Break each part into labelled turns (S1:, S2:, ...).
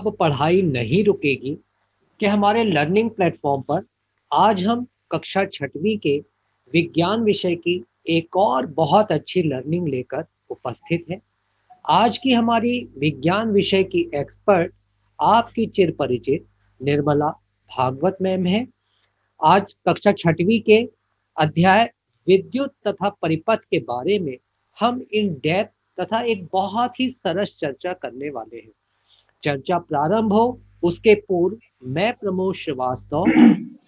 S1: अब पढ़ाई नहीं रुकेगी कि हमारे लर्निंग प्लेटफॉर्म पर आज हम कक्षा 6वीं के विज्ञान विषय की एक और बहुत अच्छी लर्निंग लेकर उपस्थित है। आज की हमारी विज्ञान विषय की एक्सपर्ट आपकी चिरपरिचित निर्मला भागवत मैम है। आज कक्षा 6वीं के अध्याय विद्युत तथा परिपथ के बारे में हम इन डेप्थ तथा एक बहुत ही सरस चर्चा करने वाले हैं। चर्चा प्रारंभ हो उसके पूर्व मैं प्रमोद श्रीवास्तव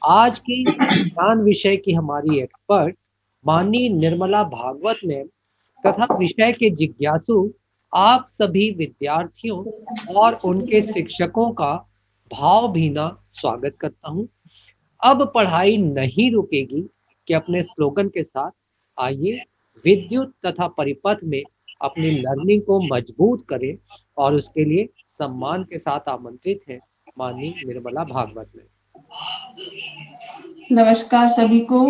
S1: आज की विज्ञान विषय की हमारी एक्सपर्ट माननीय निर्मला भागवत मैम तथा विषय के जिज्ञासु आप सभी विद्यार्थियों और उनके शिक्षकों का भावभीना स्वागत करता हूं। अब पढ़ाई नहीं रुकेगी कि अपने स्लोगन के साथ आइए विद्युत तथा परिपथ में अपनी लर्निंग को मजबूत करें और उसके लिए सम्मान के साथ आमंत्रित हैं माननीय निर्मला भागवत में।
S2: नमस्कार सभी को।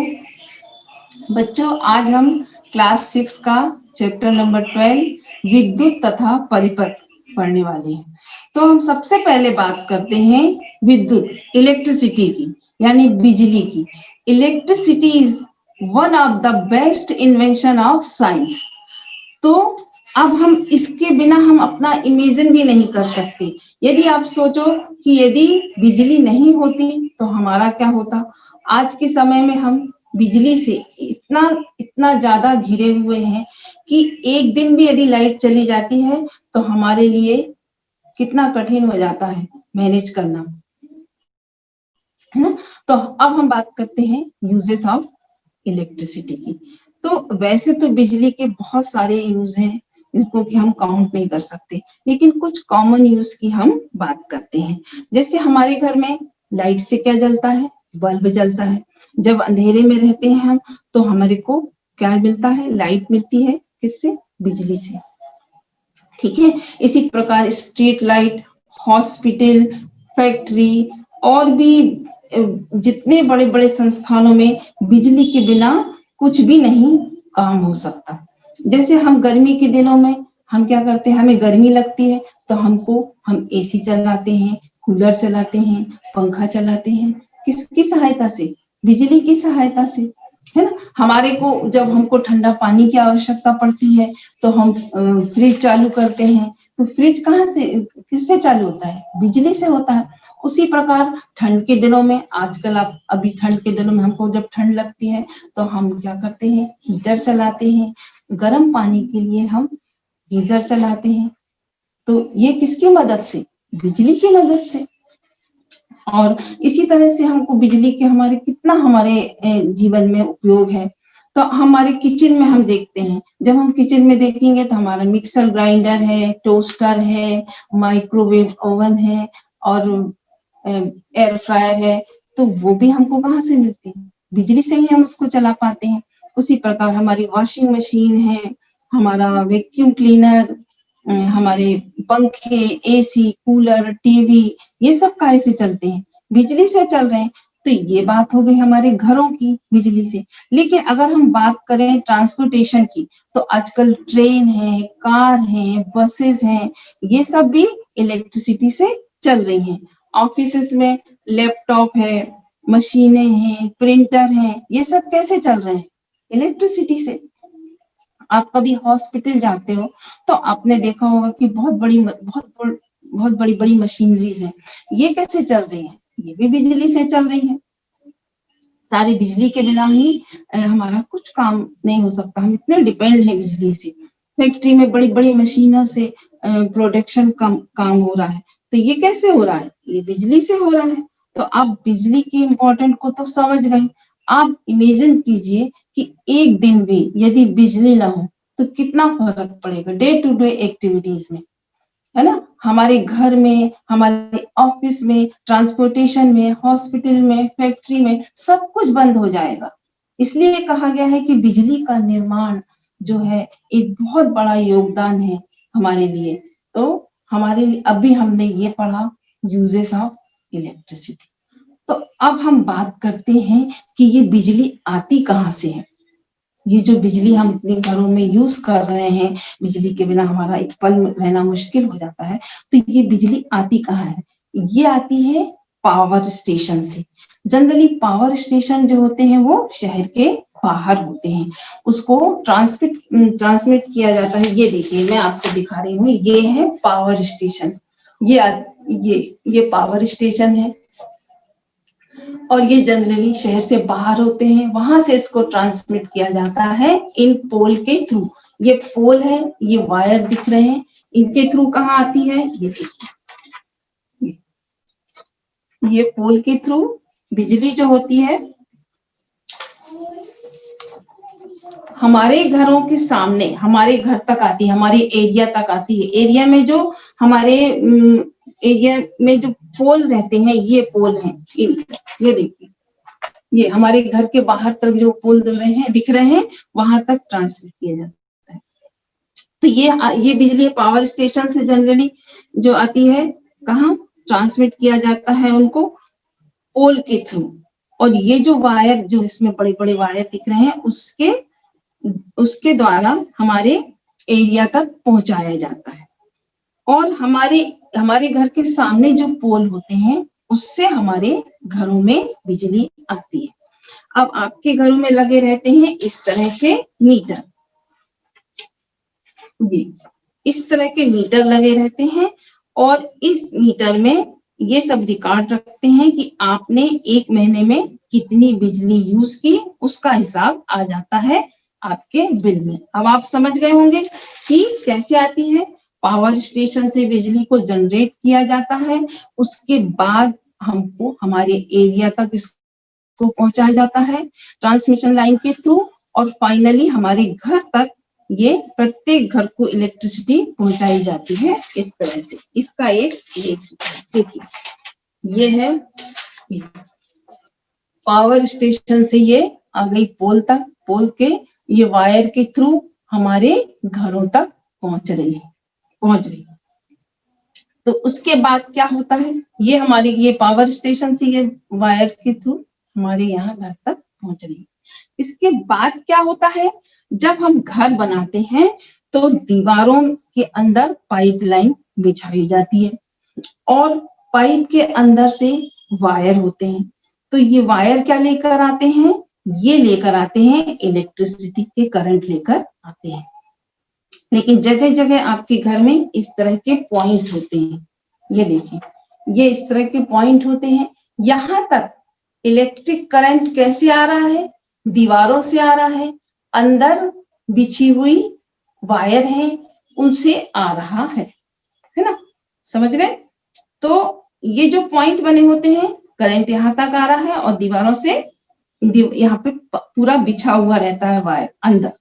S2: बच्चों, आज हम क्लास 6 का चैप्टर नंबर 12 विद्युत तथा परिपथ पढ़ने वाले हैं। तो हम सबसे पहले बात करते हैं विद्युत, इलेक्ट्रिसिटी की, यानी बिजली की। Electricity is one of the best invention of science. तो अब हम इसके बिना हम अपना इमेजिन भी नहीं कर सकते। यदि आप सोचो कि यदि बिजली नहीं होती तो हमारा क्या होता। आज के समय में हम बिजली से इतना इतना ज्यादा घिरे हुए हैं कि एक दिन भी यदि लाइट चली जाती है तो हमारे लिए कितना कठिन हो जाता है मैनेज करना, है ना। तो अब हम बात करते हैं यूजेस ऑफ इलेक्ट्रिसिटी की। तो वैसे तो बिजली के बहुत सारे यूज हैं, इसको कि हम काउंट नहीं कर सकते, लेकिन कुछ कॉमन यूज की हम बात करते हैं। जैसे हमारे घर में लाइट से क्या जलता है, बल्ब जलता है। जब अंधेरे में रहते हैं हम तो हमारे को क्या मिलता है, लाइट मिलती है। किससे? बिजली से। ठीक है। इसी प्रकार स्ट्रीट लाइट, हॉस्पिटल, फैक्ट्री और भी जितने बड़े बड़े संस्थानों में बिजली के बिना कुछ भी नहीं काम हो सकता। जैसे हम गर्मी के दिनों में हम क्या करते हैं, हमें गर्मी लगती है तो हम एसी चलाते हैं, कूलर चलाते हैं, पंखा चलाते हैं। किसकी सहायता से? बिजली की सहायता से, है ना। हमारे को जब हमको ठंडा पानी की आवश्यकता पड़ती है तो हम फ्रिज चालू करते हैं। तो फ्रिज कहाँ से, किससे चालू होता है? बिजली से होता है। उसी प्रकार ठंड के दिनों में, आजकल आप अभी ठंड के दिनों में हमको जब ठंड लगती है तो हम क्या करते हैं, हीटर चलाते हैं। गर्म पानी के लिए हम गीजर चलाते हैं। तो ये किसकी मदद से? बिजली की मदद से। और इसी तरह से हमको बिजली के हमारे कितना हमारे जीवन में उपयोग है। तो हमारे किचन में हम देखते हैं, जब हम किचन में देखेंगे तो हमारा मिक्सर ग्राइंडर है, टोस्टर है, माइक्रोवेव ओवन है और एयर फ्रायर है। तो वो भी हमको कहाँ से मिलती है? बिजली से ही हम उसको चला पाते हैं। उसी प्रकार हमारी वॉशिंग मशीन है, हमारा वैक्यूम क्लीनर, हमारे पंखे, एसी, कूलर, टीवी, ये सब काहे से चलते हैं? बिजली से चल रहे हैं। तो ये बात हो गई हमारे घरों की, बिजली से। लेकिन अगर हम बात करें ट्रांसपोर्टेशन की तो आजकल ट्रेन है, कार है, बसेस हैं, ये सब भी इलेक्ट्रिसिटी से चल रही हैं। ऑफिसेस में लैपटॉप है, मशीनें हैं, प्रिंटर हैं, ये सब कैसे चल रहे हैं? इलेक्ट्रिसिटी से। आप कभी हॉस्पिटल जाते हो तो आपने देखा होगा कि बहुत बड़ी बड़ी मशीनरीज हैं। ये कैसे चल रही हैं? ये भी बिजली से चल रही हैं। सारी बिजली के बिना ही हमारा कुछ काम नहीं हो सकता। हम इतने डिपेंड हैं बिजली से। फैक्ट्री में बड़ी बड़ी मशीनों से प्रोडक्शन काम हो रहा है। तो ये कैसे हो रहा है? ये बिजली से हो रहा है। तो आप बिजली की इम्पोर्टेंट को तो समझ गए। आप इमेजिन कीजिए कि एक दिन भी यदि बिजली ना हो तो कितना फर्क पड़ेगा डे टू डे एक्टिविटीज में, है ना। हमारे घर में, हमारे ऑफिस में, ट्रांसपोर्टेशन में, हॉस्पिटल में, फैक्ट्री में सब कुछ बंद हो जाएगा। इसलिए कहा गया है कि बिजली का निर्माण जो है एक बहुत बड़ा योगदान है हमारे लिए। तो हमारे लिए अभी हमने ये पढ़ा यूजेस ऑफ इलेक्ट्रिसिटी। तो अब हम बात करते हैं कि ये बिजली आती कहाँ से है। ये जो बिजली हम इतने घरों में यूज कर रहे हैं, बिजली के बिना हमारा एक पल रहना मुश्किल हो जाता है, तो ये बिजली आती कहाँ है? ये आती है पावर स्टेशन से। जनरली पावर स्टेशन जो होते हैं वो शहर के बाहर होते हैं, उसको ट्रांसमिट किया जाता है। ये देखिए मैं आपको दिखा रही हूँ, ये है पावर स्टेशन, ये पावर स्टेशन है, और ये जनरली शहर से बाहर होते हैं, वहां से इसको ट्रांसमिट किया जाता है इन पोल के थ्रू। ये पोल है, ये वायर दिख रहे हैं, इनके थ्रू कहाँ आती है? ये देखिए, ये पोल के थ्रू बिजली जो होती है हमारे घरों के सामने, हमारे घर तक आती है, हमारे एरिया तक आती है। एरिया में जो हमारे एरिया में जो पोल रहते हैं, ये पोल हैं, ये देखिए, ये हमारे घर के बाहर तक जो पोल दिख रहे हैं वहां तक ट्रांसमिट किया जाता है। तो ये बिजली पावर स्टेशन से जनरली जो आती है, कहाँ ट्रांसमिट किया जाता है? उनको पोल के थ्रू। और ये जो वायर, जो इसमें बड़े बड़े वायर दिख रहे हैं, उसके द्वारा हमारे एरिया तक पहुंचाया जाता है। और हमारे घर के सामने जो पोल होते हैं, उससे हमारे घरों में बिजली आती है। अब आपके घरों में लगे रहते हैं इस तरह के मीटर, ये इस तरह के मीटर लगे रहते हैं, और इस मीटर में ये सब रिकॉर्ड रखते हैं कि आपने एक महीने में कितनी बिजली यूज की, उसका हिसाब आ जाता है आपके बिल में। अब आप समझ गए होंगे कि कैसे आती है। पावर स्टेशन से बिजली को जनरेट किया जाता है, उसके बाद हमको हमारे एरिया तक इसको पहुंचाया जाता है ट्रांसमिशन लाइन के थ्रू, और फाइनली हमारे घर तक ये प्रत्येक घर को इलेक्ट्रिसिटी पहुंचाई जाती है इस तरह से। इसका एक देखिए, ये है पावर स्टेशन से ये आ गई पोल तक, पोल के ये वायर के थ्रू हमारे घरों तक पहुंच रही। तो उसके बाद क्या होता है? ये हमारी ये पावर स्टेशन से ये वायर के थ्रू हमारे यहाँ घर तक पहुंच रही है। इसके बाद क्या होता है? जब हम घर बनाते हैं तो दीवारों के अंदर पाइपलाइन बिछाई जाती है, और पाइप के अंदर से वायर होते हैं। तो ये वायर क्या लेकर आते हैं? ये लेकर आते हैं इलेक्ट्रिसिटी के करंट लेकर आते हैं। लेकिन जगह जगह आपके घर में इस तरह के पॉइंट होते हैं, ये देखिए, ये इस तरह के पॉइंट होते हैं। यहाँ तक इलेक्ट्रिक करंट कैसे आ रहा है? दीवारों से आ रहा है, अंदर बिछी हुई वायर है उनसे आ रहा है ना? समझ गए? तो ये जो पॉइंट बने होते हैं, करंट यहाँ तक आ रहा है, और दीवारों से यहाँ पे पूरा बिछा हुआ रहता है वायर अंदर।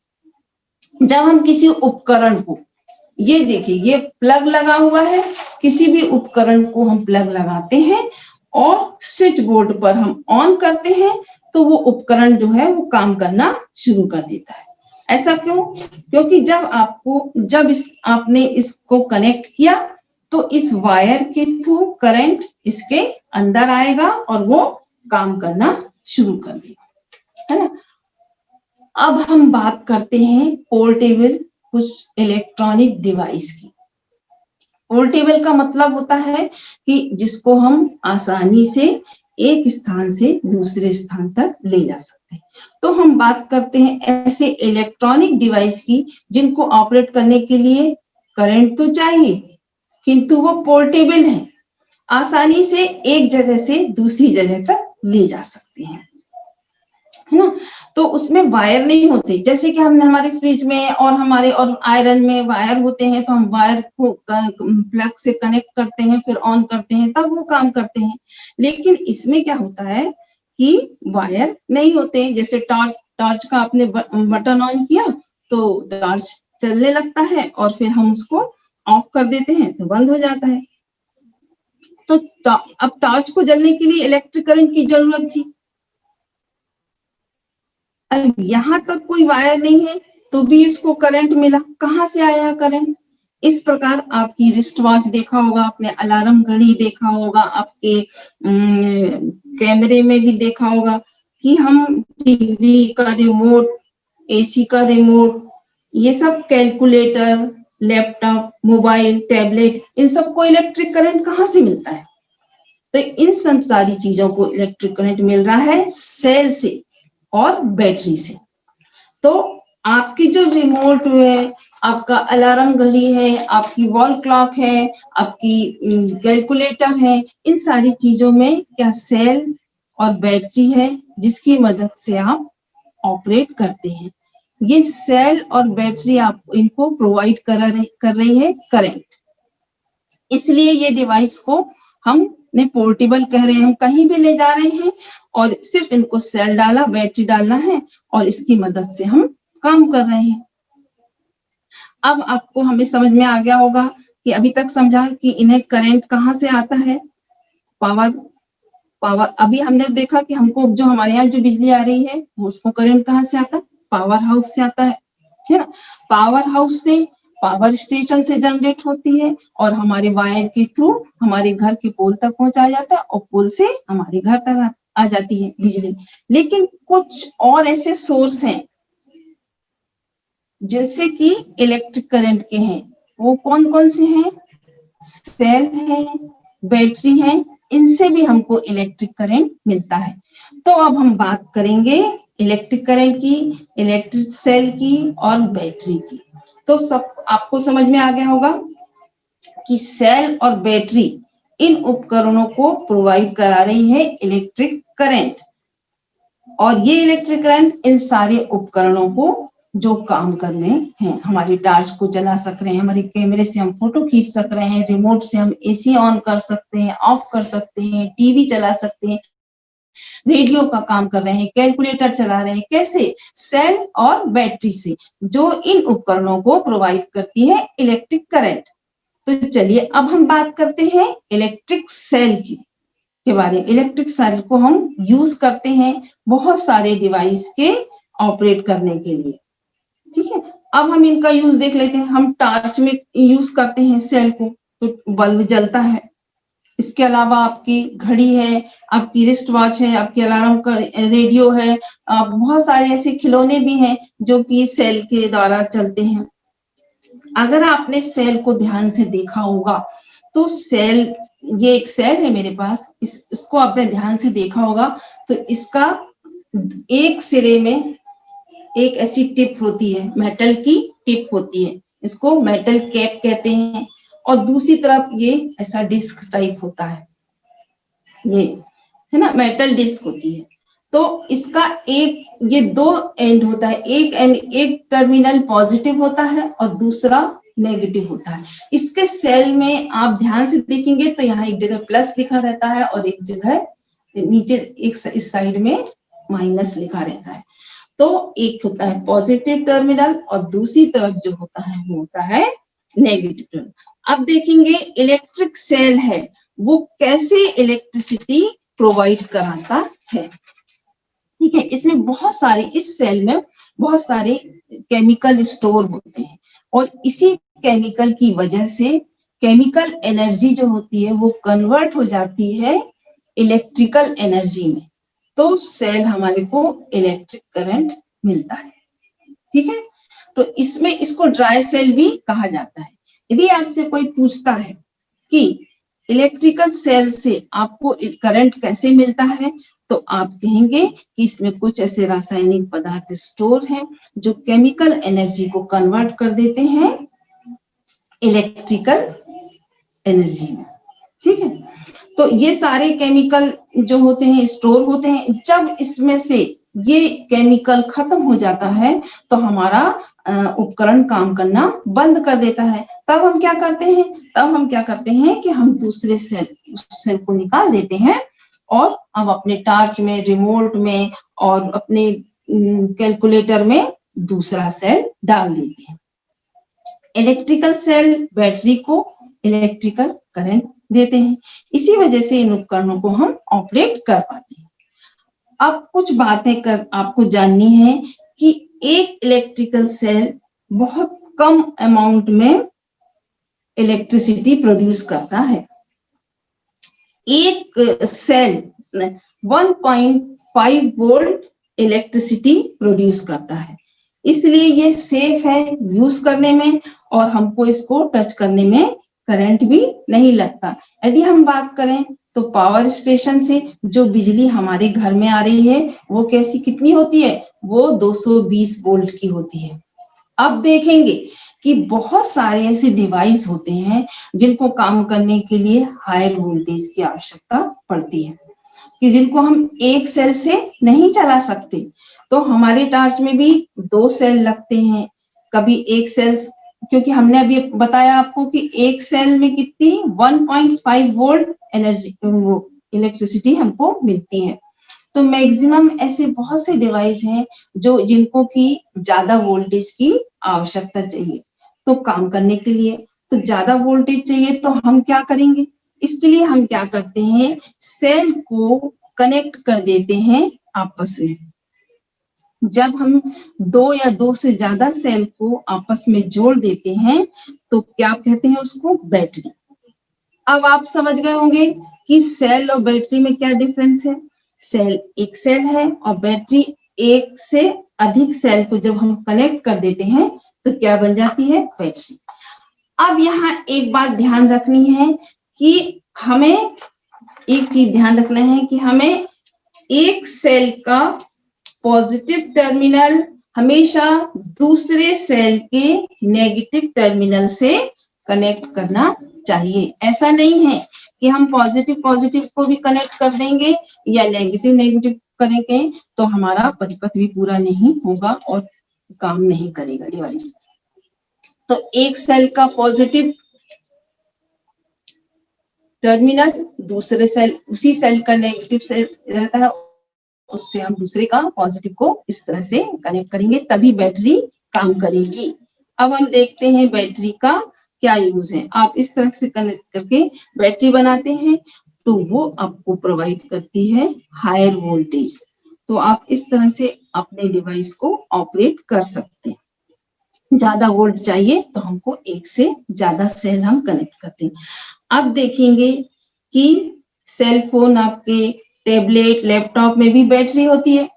S2: जब हम किसी उपकरण को, ये देखिए, ये प्लग लगा हुआ है, किसी भी उपकरण को हम प्लग लगाते हैं और स्विच बोर्ड पर हम ऑन करते हैं, तो वो उपकरण जो है वो काम करना शुरू कर देता है। ऐसा क्यों? क्योंकि जब आपने इसको कनेक्ट किया, तो इस वायर के थ्रू करंट इसके अंदर आएगा और वो काम करना शुरू कर देगा, है ना? अब हम बात करते हैं पोर्टेबल कुछ इलेक्ट्रॉनिक डिवाइस की। पोर्टेबल का मतलब होता है कि जिसको हम आसानी से एक स्थान से दूसरे स्थान तक ले जा सकते हैं। तो हम बात करते हैं ऐसे इलेक्ट्रॉनिक डिवाइस की जिनको ऑपरेट करने के लिए करंट तो चाहिए, किंतु वो पोर्टेबल है, आसानी से एक जगह से दूसरी जगह तक ले जा सकते हैं, है ना? तो उसमें वायर नहीं होते, जैसे कि हमने हमारे फ्रिज में और आयरन में वायर होते हैं, तो हम वायर को प्लग से कनेक्ट करते हैं, फिर ऑन करते हैं, तब वो काम करते हैं। लेकिन इसमें क्या होता है कि वायर नहीं होते हैं। जैसे टॉर्च का आपने बटन ऑन किया तो टॉर्च चलने लगता है, और फिर हम उसको ऑफ कर देते हैं तो बंद हो जाता है। तो अब टॉर्च को जलने के लिए इलेक्ट्रिक करंट की जरूरत थी। अब यहाँ तक कोई वायर नहीं है तो भी इसको करंट मिला, कहाँ से आया करंट? इस प्रकार आपकी रिस्ट वॉच देखा होगा आपने, अलार्म घड़ी देखा होगा, आपके कैमरे में भी देखा होगा कि हम टीवी का रिमोट एसी का रिमोट, ये सब कैलकुलेटर, लैपटॉप, मोबाइल, टैबलेट, इन सबको इलेक्ट्रिक करंट कहाँ से मिलता है? तो इन सब सारी चीजों को इलेक्ट्रिक करंट मिल रहा है सेल से और बैटरी से। तो आपकी जो रिमोट है, आपका अलार्म घड़ी है, आपकी वॉल क्लॉक है, आपकी कैलकुलेटर है, इन सारी चीजों में क्या सेल और बैटरी है जिसकी मदद से आप ऑपरेट करते हैं। ये सेल और बैटरी आप इनको प्रोवाइड कर रही है करंट। इसलिए ये डिवाइस को हमने पोर्टेबल कह रहे हैं, हम कहीं भी ले जा रहे हैं और सिर्फ इनको सेल डाला, बैटरी डालना है और इसकी मदद से हम काम कर रहे हैं। अब आपको हमें समझ में आ गया होगा कि अभी तक समझा कि इन्हें करंट कहाँ से आता है, पावर। अभी हमने देखा कि हमको जो हमारे यहाँ जो बिजली आ रही है उसको करंट कहाँ से आता है, पावर हाउस से आता है ना। पावर हाउस से पावर स्टेशन से जनरेट होती है और हमारे वायर के थ्रू हमारे घर के पोल तक पहुंचाया जाता है और पोल से हमारे घर तक आ जाती है बिजली। लेकिन कुछ और ऐसे सोर्स हैं जैसे कि इलेक्ट्रिक करंट के हैं, वो कौन कौन से हैं? सेल है, बैटरी है, इनसे भी हमको इलेक्ट्रिक करंट मिलता है। तो अब हम बात करेंगे इलेक्ट्रिक करंट की, इलेक्ट्रिक सेल की और बैटरी की। तो सब आपको समझ में आ गया होगा कि सेल और बैटरी इन उपकरणों को प्रोवाइड करा रही है इलेक्ट्रिक करंट, और ये इलेक्ट्रिक करंट इन सारे उपकरणों को जो काम करने हैं, हमारी टार्च को जला सक रहे हैं, हमारे कैमरे से हम फोटो खींच सक रहे हैं, रिमोट से हम एसी ऑन कर सकते हैं, ऑफ कर सकते हैं, टीवी चला सकते हैं, रेडियो का काम कर रहे हैं, कैलकुलेटर चला रहे हैं। कैसे? सेल और बैटरी से, जो इन उपकरणों को प्रोवाइड करती है इलेक्ट्रिक करंट। तो चलिए अब हम बात करते हैं इलेक्ट्रिक सेल की के बारे में। इलेक्ट्रिक सेल को हम यूज करते हैं बहुत सारे डिवाइस के ऑपरेट करने के लिए, ठीक है। अब हम इनका यूज देख लेते हैं। हम टॉर्च में यूज करते हैं सेल को, तो बल्ब जलता है। इसके अलावा आपकी घड़ी है, आपकी रिस्ट वॉच है, आपकी अलार्म का रेडियो है, बहुत सारे ऐसे खिलौने भी हैं जो कि सेल के द्वारा चलते हैं। अगर आपने सेल को ध्यान से देखा होगा तो सेल, ये एक सेल है मेरे पास, इसको आपने ध्यान से देखा होगा तो इसका एक सिरे में एक ऐसी टिप होती है, मेटल की टिप होती है, इसको मेटल कैप कहते हैं, और दूसरी तरफ ये ऐसा डिस्क टाइप होता है, ये है ना, मेटल डिस्क होती है। तो इसका एक, ये दो एंड होता है, एक एंड, एक टर्मिनल पॉजिटिव होता है और दूसरा नेगेटिव होता है। इसके सेल में आप ध्यान से देखेंगे तो यहाँ एक जगह प्लस लिखा रहता है और एक जगह नीचे एक इस साइड में माइनस लिखा रहता है। तो एक होता है पॉजिटिव टर्मिनल और दूसरी तरफ जो होता है वो होता है नेगेटिव टर्मिनल। अब देखेंगे इलेक्ट्रिक सेल है वो कैसे इलेक्ट्रिसिटी प्रोवाइड कराता है, ठीक है। इसमें बहुत सारे, इस सेल में बहुत सारे केमिकल स्टोर होते हैं और इसी केमिकल की वजह से केमिकल एनर्जी जो होती है वो कन्वर्ट हो जाती है इलेक्ट्रिकल एनर्जी में। तो सेल हमारे को इलेक्ट्रिक करंट मिलता है, ठीक है। तो इसमें इसको ड्राई सेल भी कहा जाता है। यदि आपसे कोई पूछता है कि इलेक्ट्रिकल सेल से आपको करंट कैसे मिलता है, तो आप कहेंगे कि इसमें कुछ ऐसे रासायनिक पदार्थ स्टोर हैं जो केमिकल एनर्जी को कन्वर्ट कर देते हैं इलेक्ट्रिकल एनर्जी में, ठीक है। तो ये सारे केमिकल जो होते हैं स्टोर होते हैं। जब इसमें से ये केमिकल खत्म हो जाता है तो हमारा उपकरण काम करना बंद कर देता है। तब हम क्या करते हैं कि हम दूसरे सेल को निकाल देते हैं और अब अपने टॉर्च में, रिमोट में और अपने कैलकुलेटर में दूसरा सेल डाल देते हैं। इलेक्ट्रिकल सेल बैटरी को इलेक्ट्रिकल करंट देते हैं। इसी वजह से इन उपकरणों को हम ऑपरेट कर पाते हैं। अब कुछ बातें आपको जाननी है कि एक इलेक्ट्रिकल सेल बहुत कम अमाउंट में इलेक्ट्रिसिटी प्रोड्यूस करता है। एक सेल 1.5 वोल्ट इलेक्ट्रिसिटी प्रोड्यूस करता है। इसलिए ये सेफ है यूज करने में और हमको इसको टच करने में करंट भी नहीं लगता। यदि हम बात करें तो पावर स्टेशन से जो बिजली हमारे घर में आ रही है वो कैसी कितनी होती है, वो 220 वोल्ट की होती है। अब देखेंगे कि बहुत सारे ऐसे डिवाइस होते हैं जिनको काम करने के लिए हायर वोल्टेज की आवश्यकता पड़ती है, कि जिनको हम एक सेल से नहीं चला सकते। तो हमारे टार्च में भी 2 सेल लगते हैं, कभी एक सेल, क्योंकि हमने अभी बताया आपको कि एक सेल में कितनी 1.5 वोल्ट एनर्जी वो इलेक्ट्रिसिटी हमको मिलती है। तो मैक्सिमम ऐसे बहुत से डिवाइस हैं जो जिनको की ज्यादा वोल्टेज की आवश्यकता चाहिए। तो काम करने के लिए तो ज्यादा वोल्टेज चाहिए तो हम क्या करेंगे, इसके लिए हम क्या करते हैं, सेल को कनेक्ट कर देते हैं आपस में। जब हम 2 या 2 से ज्यादा सेल को आपस में जोड़ देते हैं तो क्या कहते हैं उसको, बैटरी। अब आप समझ गए होंगे कि सेल और बैटरी में क्या डिफरेंस है। सेल एक सेल है और बैटरी एक से अधिक सेल को जब हम कनेक्ट कर देते हैं तो क्या बन जाती है, बैटरी। अब यहाँ एक बात ध्यान रखनी है कि हमें एक चीज ध्यान रखना है कि हमें एक सेल का पॉजिटिव टर्मिनल हमेशा दूसरे सेल के नेगेटिव टर्मिनल से कनेक्ट करना चाहिए। ऐसा नहीं है कि हम पॉजिटिव पॉजिटिव को भी कनेक्ट कर देंगे या नेगेटिव नेगेटिव करेंगे तो हमारा परिपथ भी पूरा नहीं होगा और काम नहीं करेगा डिवाइस। तो एक सेल का पॉजिटिव टर्मिनल दूसरे सेल, उसी सेल का नेगेटिव सेल रहता है, उससे हम दूसरे का पॉजिटिव को इस तरह से कनेक्ट करेंगे तभी बैटरी काम करेगी। अब हम देखते हैं बैटरी का क्या यूज है। आप इस तरह से कनेक्ट करके बैटरी बनाते हैं तो वो आपको प्रोवाइड करती है हायर वोल्टेज। तो आप इस तरह से अपने डिवाइस को ऑपरेट कर सकते हैं। ज्यादा वोल्ट चाहिए तो हमको एक से ज्यादा सेल हम कनेक्ट करते हैं। अब देखेंगे कि सेल फोन, आपके टैबलेट, लैपटॉप में भी बैटरी होती है।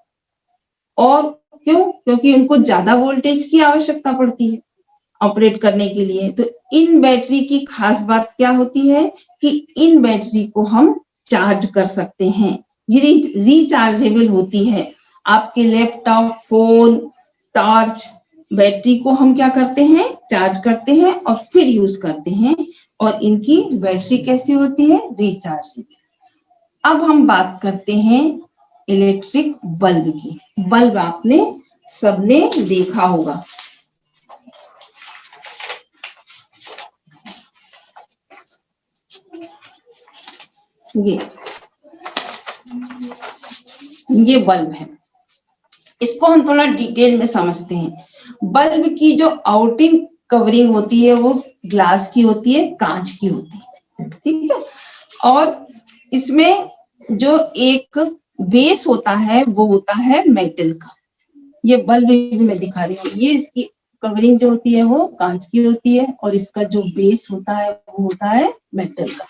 S2: और क्यों? क्योंकि उनको ज्यादा वोल्टेज की आवश्यकता पड़ती है ऑपरेट करने के लिए। तो इन बैटरी की खास बात क्या होती है कि इन बैटरी को हम चार्ज कर सकते हैं, ये रिचार्जेबल होती है। आपके लैपटॉप, फोन, टॉर्च, बैटरी को हम क्या करते हैं, चार्ज करते हैं और फिर यूज करते हैं। और इनकी बैटरी कैसी होती है, रिचार्जेबल। अब हम बात करते हैं इलेक्ट्रिक बल्ब की। बल्ब आपने सबने देखा होगा। ये बल्ब है, इसको हम थोड़ा डिटेल में समझते हैं। बल्ब की जो आउटिंग कवरिंग होती है वो ग्लास की होती है, कांच की होती है, ठीक है। और इसमें जो एक बेस होता है वो होता है मेटल का। ये बल्ब भी मैं दिखा रही हूँ, ये इसकी कवरिंग जो होती है वो कांच की होती है और इसका जो बेस होता है वो होता है मेटल का,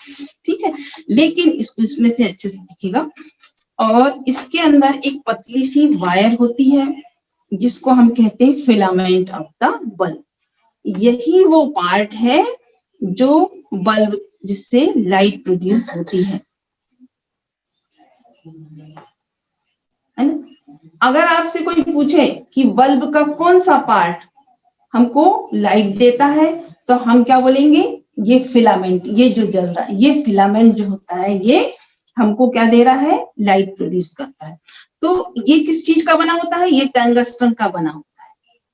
S2: ठीक है। लेकिन इसको इसमें से अच्छे से दिखेगा। और इसके अंदर एक पतली सी वायर होती है जिसको हम कहते हैं फिलामेंट ऑफ द बल्ब। यही वो पार्ट है जो बल्ब, जिससे लाइट प्रोड्यूस होती है ना। अगर आपसे कोई पूछे कि बल्ब का कौन सा पार्ट हमको लाइट देता है तो हम क्या बोलेंगे, ये फिलामेंट, ये जो जल रहा है ये फिलामेंट जो होता है ये हमको क्या दे रहा है, लाइट प्रोड्यूस करता है। तो ये किस चीज का बना होता है, ये टंगस्टन का बना होता है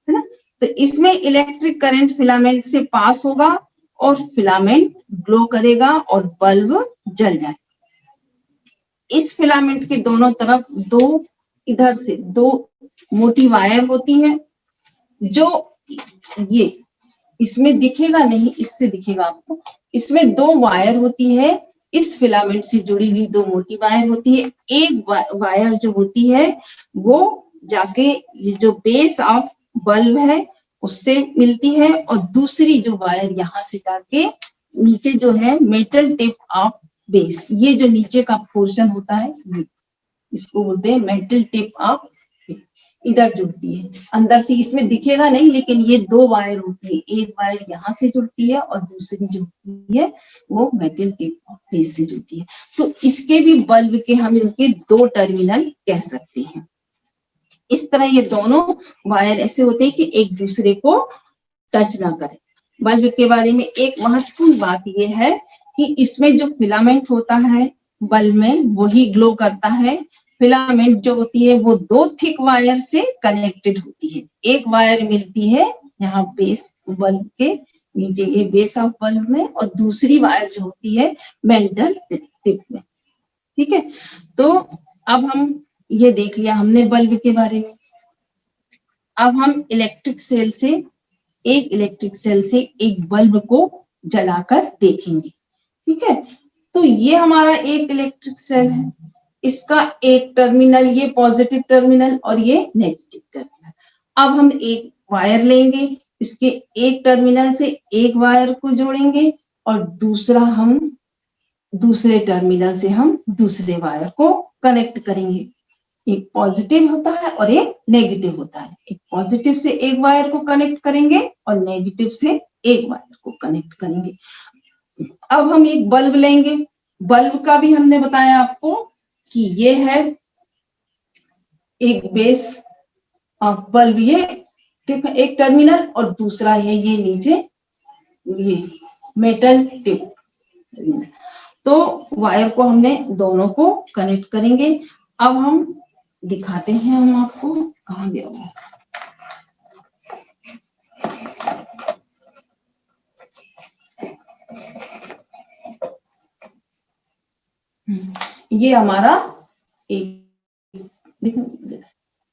S2: ना। तो इसमें इलेक्ट्रिक करंट फिलामेंट से पास होगा और फिलामेंट ग्लो करेगा और बल्ब जल जाए। इस फिलामेंट के दोनों तरफ दो, इधर से दो मोटी वायर होती है जो ये इसमें दिखेगा नहीं, इससे दिखेगा आपको। इसमें 2 वायर होती है, इस फिलामेंट से जुड़ी हुई 2 मोटी वायर होती है। एक वायर जो होती है वो जाके जो बेस ऑफ बल्ब है उससे मिलती है और दूसरी जो वायर यहाँ से जाके नीचे जो है मेटल टिप ऑफ बेस, ये जो नीचे का पोर्शन होता है ये इसको बोलते हैं मेटल टिप ऑफ बेस। इधर जुड़ती है, अंदर से इसमें दिखेगा नहीं, लेकिन ये दो वायर होती है, एक वायर यहाँ से जुड़ती है और दूसरी जो होती है वो मेटल टिप बेस से जुड़ती है। तो इसके भी बल्ब के हम इनके दो टर्मिनल कह सकते हैं। इस तरह ये दोनों वायर ऐसे होते हैं कि एक दूसरे को टच ना करें। बल्ब के बारे में एक महत्वपूर्ण बात यह है कि इसमें जो फिलामेंट होता है बल्ब में वही ग्लो करता है। फिलामेंट जो होती है वो दो थिक वायर से कनेक्टेड होती है। एक वायर मिलती है यहाँ बेस बल्ब के नीचे, ये बेस ऑफ बल्ब में, और दूसरी वायर जो होती है मेटल टिप में। ठीक है, तो अब हम ये देख लिया हमने बल्ब के बारे में। अब हम इलेक्ट्रिक सेल से एक बल्ब को जलाकर देखेंगे। ठीक है, तो ये हमारा एक इलेक्ट्रिक सेल है, इसका एक टर्मिनल ये पॉजिटिव टर्मिनल और ये नेगेटिव टर्मिनल। अब हम एक वायर लेंगे, इसके एक टर्मिनल से एक वायर को जोड़ेंगे और दूसरे टर्मिनल से हम दूसरे वायर को कनेक्ट करेंगे। एक पॉजिटिव होता है और एक नेगेटिव होता है। एक पॉजिटिव से एक वायर को कनेक्ट करेंगे और नेगेटिव से एक वायर को कनेक्ट करेंगे। अब हम एक बल्ब लेंगे, बल्ब का भी हमने बताया आपको कि ये है एक बेस ऑफ बल्ब, ये टिप एक टर्मिनल और दूसरा है ये नीचे ये मेटल टिप। तो वायर को हमने दोनों को कनेक्ट करेंगे। अब हम दिखाते हैं, हम आपको कहाँ गया वो, ये हमारा एक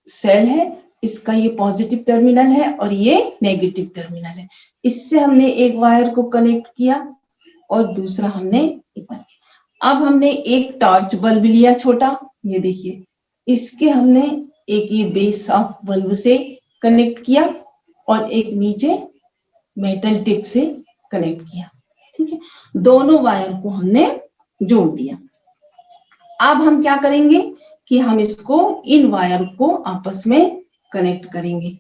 S2: सेल है, इसका ये पॉजिटिव टर्मिनल है और ये नेगेटिव टर्मिनल है। इससे हमने एक वायर को कनेक्ट किया और दूसरा हमने अब हमने एक टॉर्च बल्ब लिया छोटा, ये देखिए, इसके हमने एक ये बेस ऑफ बल्ब से कनेक्ट किया और एक नीचे मेटल टिप से कनेक्ट किया। ठीक है, दोनों वायर को हमने जोड़ दिया। अब हम क्या करेंगे कि हम इसको इन वायर को आपस में कनेक्ट करेंगे।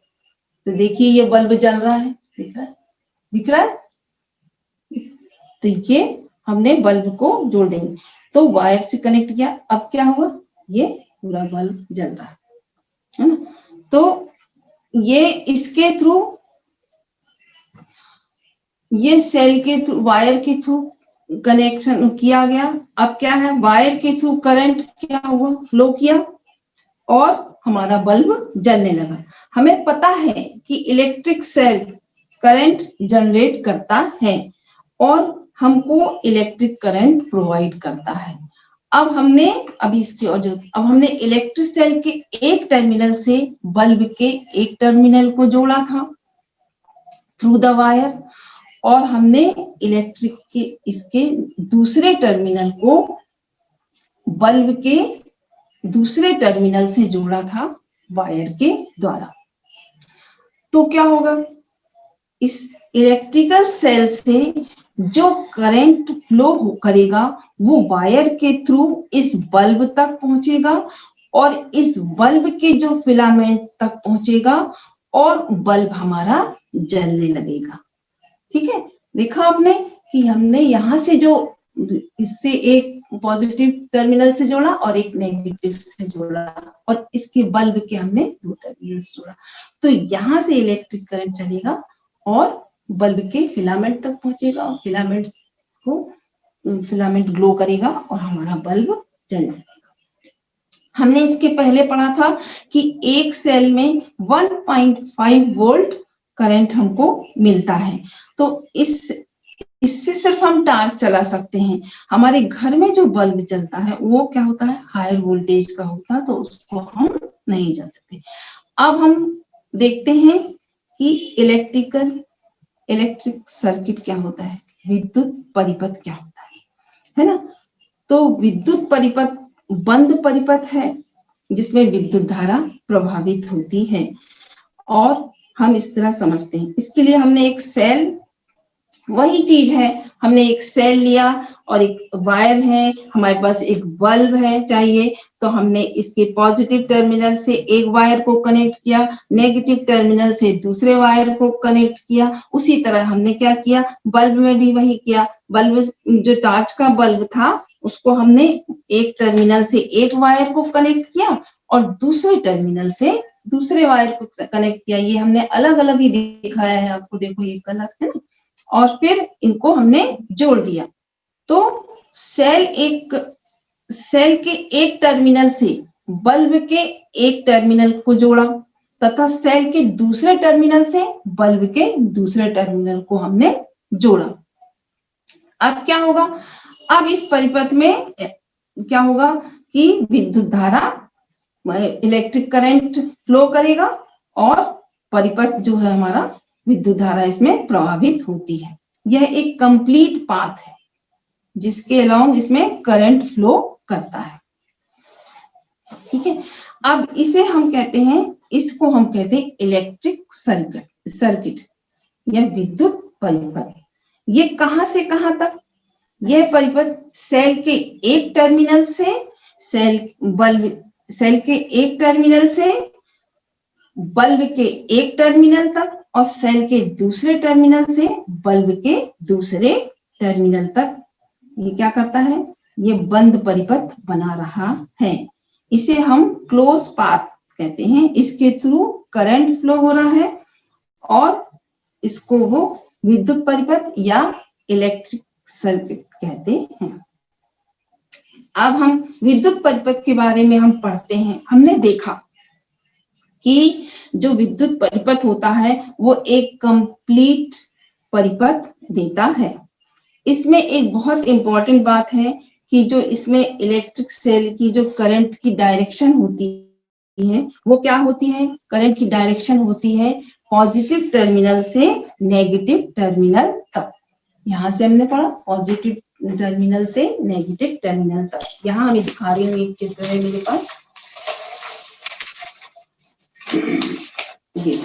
S2: तो देखिए ये बल्ब जल रहा है, दिख रहा है। तो ये हमने बल्ब को जोड़ देंगे, तो वायर से कनेक्ट किया। अब क्या हुआ, ये पूरा बल्ब जल रहा है ना। तो ये इसके थ्रू, ये सेल के थ्रू, वायर के थ्रू कनेक्शन किया गया। अब क्या है, वायर के थ्रू करंट क्या हुआ, फ्लो किया और हमारा बल्ब जलने लगा। हमें पता है कि इलेक्ट्रिक सेल करंट जनरेट करता है और हमको इलेक्ट्रिक करंट प्रोवाइड करता है। अब हमने इलेक्ट्रिक सेल के एक टर्मिनल से बल्ब के एक टर्मिनल को जोड़ा था थ्रू द वायर, और हमने इलेक्ट्रिक के इसके दूसरे टर्मिनल को बल्ब के दूसरे टर्मिनल से जोड़ा था वायर के द्वारा। तो क्या होगा, इस इलेक्ट्रिकल सेल से जो करंट फ्लो करेगा वो वायर के थ्रू इस बल्ब तक पहुंचेगा और इस बल्ब के जो फिलामेंट तक पहुंचेगा और बल्ब हमारा जलने लगेगा। ठीक है, देखा आपने कि हमने यहाँ से जो इससे एक पॉजिटिव टर्मिनल से जोड़ा और एक नेगेटिव से जोड़ा और इसके बल्ब के हमने दो टर्मिनल से जोड़ा। तो यहाँ से इलेक्ट्रिक करंट चलेगा और बल्ब के फिलामेंट तक पहुंचेगा और फिलामेंट ग्लो करेगा और हमारा बल्ब जल जाएगा। हमने इसके पहले पढ़ा था कि एक सेल में 1.5 वोल्ट करंट हमको मिलता है। तो इससे सिर्फ हम टार्च चला सकते हैं। हमारे घर में जो बल्ब जलता है वो क्या होता है, हायर वोल्टेज का होता है, तो उसको हम नहीं जल सकते। अब हम देखते हैं कि इलेक्ट्रिक सर्किट क्या होता है, विद्युत परिपथ क्या होता है ना। तो विद्युत परिपथ बंद परिपथ है जिसमें विद्युत धारा प्रभावित होती है और हम इस तरह समझते हैं। इसके लिए हमने एक सेल, वही चीज है, हमने एक सेल लिया और एक वायर है, हमारे पास एक बल्ब है चाहिए, तो हमने इसके पॉजिटिव टर्मिनल से एक वायर को कनेक्ट किया, नेगेटिव टर्मिनल से दूसरे वायर को कनेक्ट किया। उसी तरह हमने क्या किया, बल्ब में भी वही किया। बल्ब जो टॉर्च का बल्ब था उसको हमने एक टर्मिनल से एक वायर को कनेक्ट किया और दूसरे टर्मिनल से दूसरे वायर को कनेक्ट किया। ये हमने अलग अलग ही दिखाया है आपको, देखो ये कलर है ना, और फिर इनको हमने जोड़ दिया। तो सेल के एक टर्मिनल से बल्ब के एक टर्मिनल को जोड़ा तथा सेल के दूसरे टर्मिनल से बल्ब के दूसरे टर्मिनल को हमने जोड़ा। अब क्या होगा, अब इस परिपथ में क्या होगा कि विद्युत धारा, इलेक्ट्रिक करंट फ्लो करेगा और परिपथ जो है हमारा, विद्युत धारा इसमें प्रभावित होती है। यह एक कंप्लीट पाथ है जिसके अलोंग इसमें करंट फ्लो करता है। ठीक है, अब इसे हम कहते हैं, इसको हम कहते हैं इलेक्ट्रिक सर्किट या विद्युत परिपथ। ये कहां से कहां तक, यह परिपथ सेल के एक टर्मिनल से सेल के एक टर्मिनल से बल्ब के एक टर्मिनल तक और सेल के दूसरे टर्मिनल से बल्ब के दूसरे टर्मिनल तक ये क्या करता है, ये बंद परिपथ बना रहा है। इसे हम क्लोज पाथ कहते हैं। इसके थ्रू करंट फ्लो हो रहा है और इसको वो विद्युत परिपथ या इलेक्ट्रिक सर्किट कहते हैं। अब हम विद्युत परिपथ के बारे में हम पढ़ते हैं। हमने देखा कि जो विद्युत परिपथ होता है वो एक कंप्लीट परिपथ देता है। इसमें एक बहुत इंपॉर्टेंट बात है कि जो इसमें इलेक्ट्रिक सेल की जो करंट की डायरेक्शन होती है वो क्या होती है, करंट की डायरेक्शन होती है पॉजिटिव टर्मिनल से नेगेटिव टर्मिनल तक। यहां से हमने पढ़ा पॉजिटिव टर्मिनल से नेगेटिव टर्मिनल तक। यहाँ मैं दिखा रही हूँ, एक चित्र है मेरे पास, ये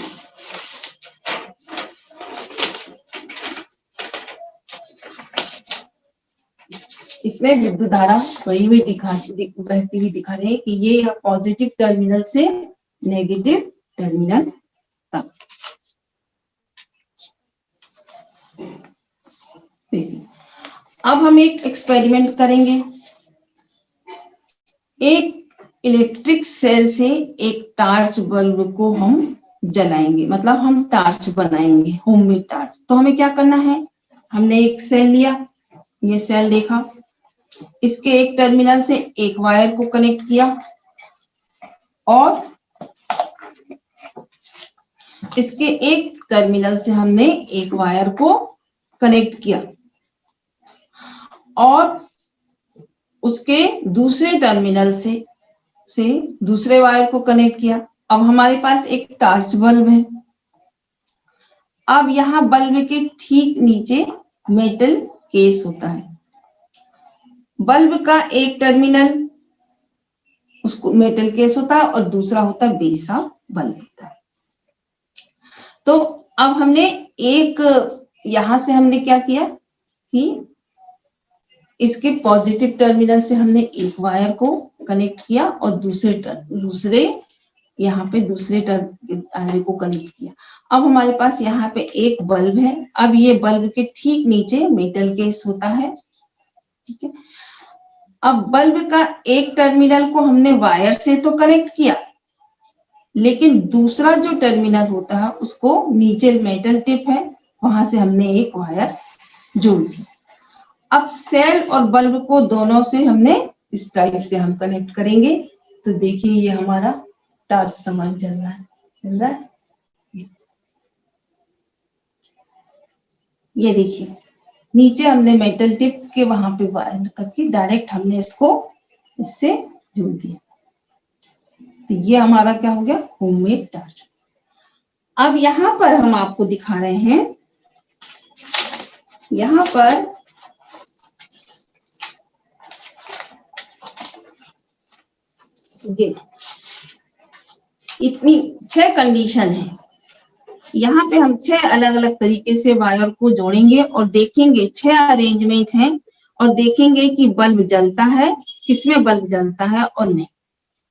S2: इसमें विद्युत धारा बहती हुई दिखा रही है कि ये पॉजिटिव टर्मिनल से नेगेटिव टर्मिनल तक। अब हम एक एक्सपेरिमेंट करेंगे। एक इलेक्ट्रिक सेल से एक टार्च बल्ब को हम जलाएंगे, मतलब हम टार्च बनाएंगे, होममेड टार्च। तो हमें क्या करना है, हमने एक सेल लिया, ये सेल देखा, इसके एक टर्मिनल से एक वायर को कनेक्ट किया और इसके एक टर्मिनल से हमने एक वायर को कनेक्ट किया और उसके दूसरे टर्मिनल से दूसरे वायर को कनेक्ट किया। अब हमारे पास एक टार्च बल्ब है। अब यहाँ बल्ब के ठीक नीचे मेटल केस होता है। बल्ब का एक टर्मिनल उसको मेटल केस होता है और दूसरा होता है बेस ऑफ बल्ब होता है। तो अब हमने एक यहां से हमने क्या किया कि इसके पॉजिटिव टर्मिनल से हमने एक वायर को कनेक्ट किया और दूसरे यहाँ पे दूसरे वायर को कनेक्ट किया। अब हमारे पास यहाँ पे एक बल्ब है। अब ये बल्ब के ठीक नीचे मेटल केस होता है। ठीक है, अब बल्ब का एक टर्मिनल को हमने वायर से तो कनेक्ट किया, लेकिन दूसरा जो टर्मिनल होता है उसको नीचे मेटल टिप है, वहां से हमने एक वायर जोड़ दी। अब सेल और बल्ब को दोनों से हमने इस टाइप से हम कनेक्ट करेंगे। तो देखिए ये हमारा टार्च समान चल रहा है, ये देखिए नीचे हमने मेटल टिप के वहां पे वायर करके डायरेक्ट हमने इसको इससे जोड़ दिया। तो ये हमारा क्या हो गया, होममेड टार्च। अब यहाँ पर हम आपको दिखा रहे हैं, यहाँ पर ये इतनी 6 कंडीशन है। यहाँ पे हम 6 अलग अलग तरीके से वायर को जोड़ेंगे और देखेंगे 6 अरेंजमेंट हैं और देखेंगे कि बल्ब जलता है, किसमें बल्ब जलता है और नहीं।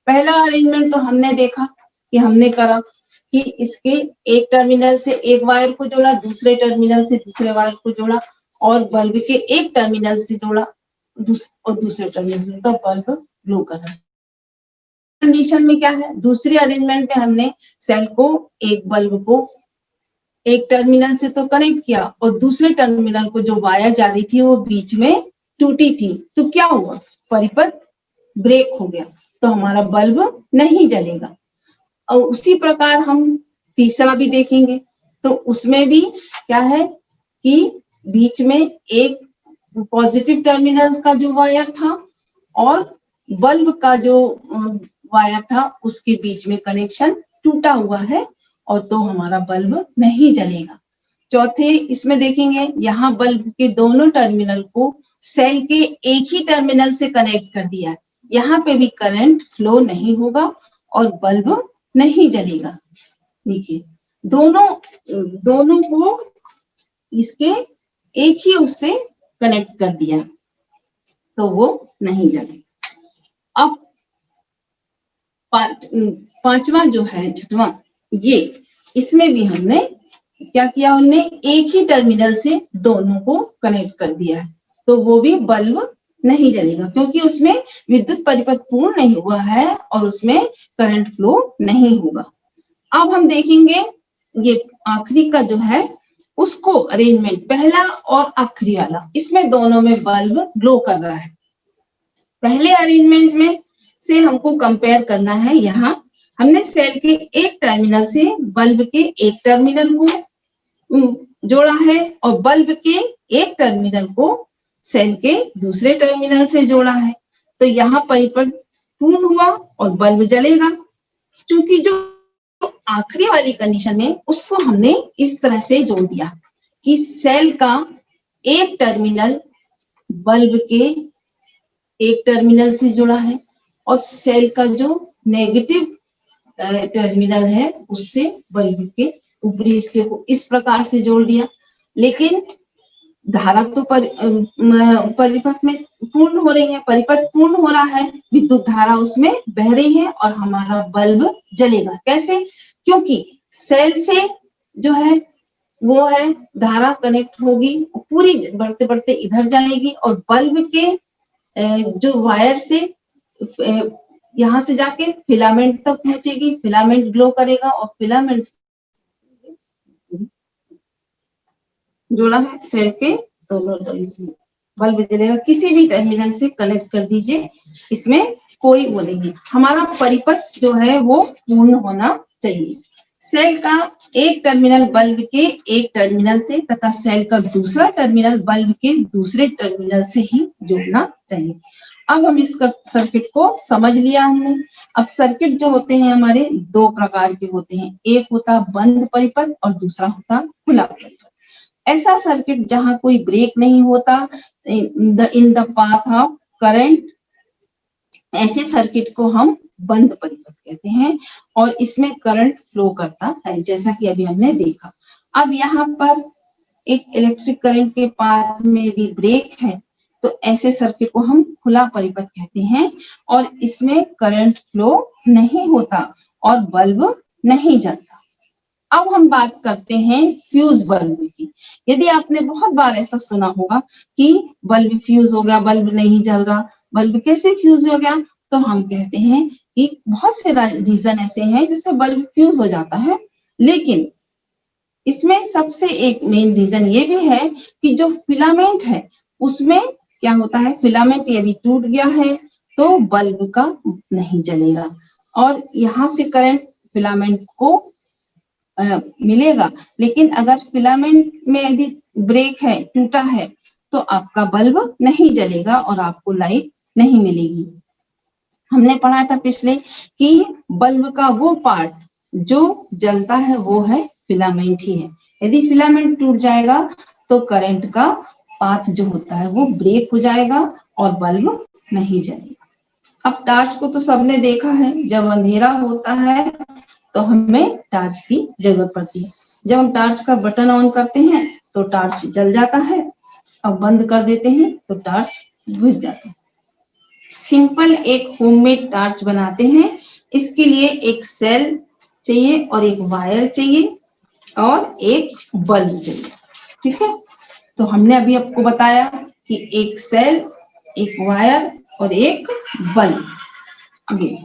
S2: पहला अरेंजमेंट तो हमने देखा कि हमने करा कि इसके एक टर्मिनल से एक वायर को जोड़ा, दूसरे टर्मिनल से दूसरे वायर को जोड़ा और बल्ब के एक टर्मिनल से जोड़ा और दूसरे टर्मिनल से, तो बल्ब ग्लो कर रहा है। कंडीशन में क्या है, दूसरी अरेंजमेंट में हमने सेल को, एक बल्ब को एक टर्मिनल से तो कनेक्ट किया और दूसरे टर्मिनल को जो वायर जा रही थी वो बीच में टूटी थी, तो क्या हुआ, परिपथ ब्रेक हो गया, तो हमारा बल्ब नहीं जलेगा। और उसी प्रकार हम तीसरा भी देखेंगे, तो उसमें भी क्या है कि बीच में एक पॉजिटिव टर्मिनल का जो वायर था और बल्ब का जो वायर था उसके बीच में कनेक्शन टूटा हुआ है और तो हमारा बल्ब नहीं जलेगा। चौथे इसमें देखेंगे, यहाँ बल्ब के दोनों टर्मिनल को सेल के एक ही टर्मिनल से कनेक्ट कर दिया है, यहाँ पे भी करंट फ्लो नहीं होगा और बल्ब नहीं जलेगा। देखिए दोनों को इसके एक ही उससे कनेक्ट कर दिया तो वो नहीं जलेगा। अब पांचवा जो है, छठवां, ये इसमें भी हमने क्या किया, हमने एक ही टर्मिनल से दोनों को कनेक्ट कर दिया है, तो वो भी बल्ब नहीं जलेगा क्योंकि उसमें विद्युत परिपथ पूर्ण नहीं हुआ है और उसमें करंट फ्लो नहीं होगा। अब हम देखेंगे ये आखिरी का जो है उसको अरेंजमेंट, पहला और आखिरी वाला, इसमें दोनों में बल्ब ग्लो कर रहा है। पहले अरेंजमेंट में से हमको कंपेयर करना है, यहाँ हमने सेल के एक टर्मिनल से बल्ब के एक टर्मिनल को जोड़ा है और बल्ब के एक टर्मिनल को सेल के दूसरे टर्मिनल से जोड़ा है, तो यहाँ परिपथ पूर्ण हुआ और बल्ब जलेगा। क्योंकि जो आखिरी वाली कंडीशन में उसको हमने इस तरह से जोड़ दिया कि सेल का एक टर्मिनल बल्ब के एक टर्मिनल से जुड़ा है और सेल का जो नेगेटिव टर्मिनल है उससे बल्ब के ऊपरी हिस्से को इस प्रकार से जोड़ दिया। लेकिन धारा तो परिपथ में पूर्ण हो रही है, परिपथ पूर्ण हो रहा है, विद्युत धारा उसमें बह रही है और हमारा बल्ब जलेगा। कैसे? क्योंकि सेल से जो है वो है धारा कनेक्ट होगी, पूरी बढ़ते बढ़ते इधर जाएगी और बल्ब के जो वायर से यहाँ से जाके फिलामेंट तक पहुंचेगी, फिलामेंट ग्लो करेगा और फिलामेंट जोड़ा है सेल के दोनों टर्मिनल, बल्ब जलेगा। किसी भी टर्मिनल से कनेक्ट कर दीजिए, इसमें कोई वो नहीं है। हमारा परिपथ जो है वो पूर्ण होना चाहिए। सेल का एक टर्मिनल बल्ब के एक टर्मिनल से तथा सेल का दूसरा टर्मिनल बल्ब के दूसरे टर्मिनल से ही जोड़ना चाहिए। अब हम इस सर्किट को समझ लिया हमने। अब सर्किट जो होते हैं हमारे दो प्रकार के होते हैं, एक होता बंद परिपथ और दूसरा होता खुला परिपथ। ऐसा सर्किट जहां कोई ब्रेक नहीं होता in the path of current, ऐसे सर्किट को हम बंद परिपथ कहते हैं और इसमें करंट फ्लो करता है, जैसा कि अभी हमने देखा। अब यहाँ पर एक इलेक्ट्रिक करंट के पाथ में यदि ब्रेक है तो ऐसे सर्किट को हम खुला परिपथ कहते हैं और इसमें करंट फ्लो नहीं होता और बल्ब नहीं जलता। अब हम बात करते हैं फ्यूज बल्ब की। यदि आपने बहुत बार ऐसा सुना होगा कि बल्ब फ्यूज हो गया, बल्ब नहीं जल रहा, बल्ब कैसे फ्यूज हो गया, तो हम कहते हैं कि बहुत से रीजन ऐसे हैं जिससे बल्ब फ्यूज हो जाता है। लेकिन इसमें सबसे एक मेन रीजन ये भी है कि जो फिलामेंट है उसमें क्या होता है, फिलामेंट यदि टूट गया है तो बल्ब का नहीं जलेगा और यहाँ से करंट फिलामेंट को मिलेगा। लेकिन अगर फिलामेंट में यदि ब्रेक है, टूटा है, तो आपका बल्ब नहीं जलेगा और आपको लाइट नहीं मिलेगी। हमने पढ़ा था पिछले कि बल्ब का वो पार्ट जो जलता है वो है फिलामेंट ही है। यदि फिलामेंट टूट जाएगा तो करंट का पाथ जो होता है वो ब्रेक हो जाएगा और बल्ब नहीं जलेगा। अब टॉर्च को तो सबने देखा है, जब अंधेरा होता है तो हमें टॉर्च की जरूरत पड़ती है। जब हम टॉर्च का बटन ऑन करते हैं तो टॉर्च जल जाता है और बंद कर देते हैं तो टॉर्च बुझ जाता है। सिंपल एक होममेड टार्च बनाते हैं। इसके लिए एक सेल चाहिए और एक वायर चाहिए और एक बल्ब चाहिए। ठीक है, तो हमने अभी आपको बताया कि एक सेल, एक वायर और एक बल्ब। ये